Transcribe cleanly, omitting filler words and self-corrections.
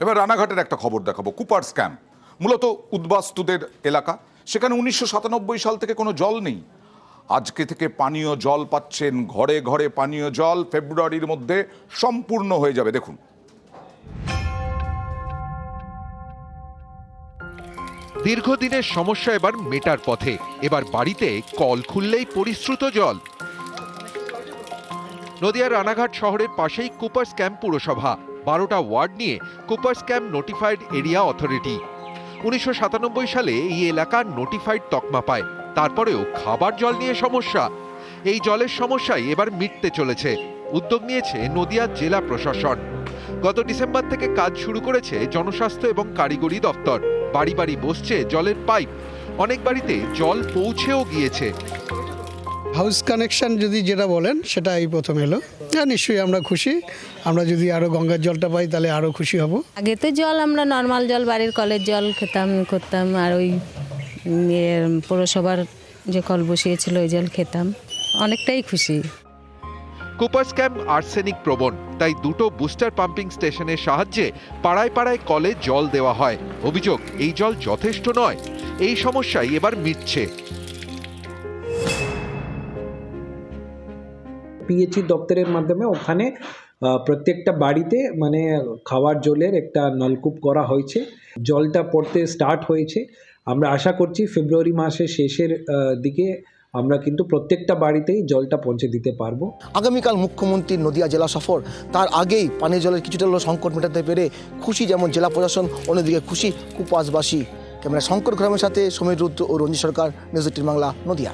এবার রানাঘাটের একটা খবর দেখাবো। কুপার স্ক্যাম, মূলত উদ্বাস্তুদের এলাকা। সেখানে 1997 সাল থেকে কোনো জল নেই। আজকে থেকে পানীয় জল পাচ্ছেন, ঘরে ঘরে পানীয় জল ফেব্রুয়ারির মধ্যে সম্পূর্ণ হয়ে যাবে। দেখুন, দীর্ঘদিনের সমস্যা এবার মেটার পথে। এবার বাড়িতে কল খুললেই পরিশ্রুত জল। নদিয়ার রানাঘাট শহরের পাশেই কুপার্স ক্যাম্প পুরসভা। 12টা ওয়ার্ড নিয়ে Cooper's camp notified area authority. 1997 সালে এই এলাকা নোটিফাইড তকমা পায়। তারপরেও খাবার জল নিয়ে সমস্যা। এই জলের সমস্যাই এবার মিটতে চলেছে। উদ্যোগ নিয়েছে নদিয়া জেলা প্রশাসন। গত ডিসেম্বর থেকে কাজ শুরু করেছে জনস্বাস্থ্য এবং কারিগরি দপ্তর। বাড়ি বাড়ি বসছে জলের পাইপ। অনেক বাড়িতে জল পৌঁছেও গিয়েছে। হাউস কানেকশন যদি যেটা বলেন সেটা এই প্রথম এলো। নিশ্চয়ই আমরা খুশি। আমরা যদি আরও গঙ্গার জলটা পাই তাহলে আরও খুশি হব। আগে তো জল আমরা নর্মাল জল, বাড়ির কলের জল খেতাম করতাম, আর ওই পৌরসভার যে কল বসিয়েছিল ওই জল খেতাম। অনেকটাই খুশি। কুপার্স ক্যাম্প আর্সেনিক প্রবণ, তাই দুটো বুস্টার পাম্পিং স্টেশনের সাহায্যে পাড়ায় পাড়ায় কলে জল দেওয়া হয়। অভিযোগ, এই জল যথেষ্ট নয়। এই সমস্যাই এবার মিটছে। পিএইচই দপ্তরের মাধ্যমে ওখানে প্রত্যেকটা বাড়িতে মানে খাওয়ার জলের একটা নলকূপ করা হয়েছে। জলটা পড়তে স্টার্ট হয়েছে। আমরা আশা করছি ফেব্রুয়ারি মাসের শেষের দিকে আমরা কিন্তু প্রত্যেকটা বাড়িতেই জলটা পৌঁছে দিতে পারবো। আগামীকাল মুখ্যমন্ত্রীর নদিয়া জেলা সফর, তার আগেই পানীয় জলের কিছুটা হলেও সংকট মেটাতে পেরে খুশি যেমন জেলা প্রশাসন, অন্যদিকে খুশি কুপাসবাসী। ক্যামেরা শঙ্কর গ্রামের সাথে সমীর রুদ্র ও রঞ্জিত সরকার, নিউজ 18 বাংলা, নদিয়া।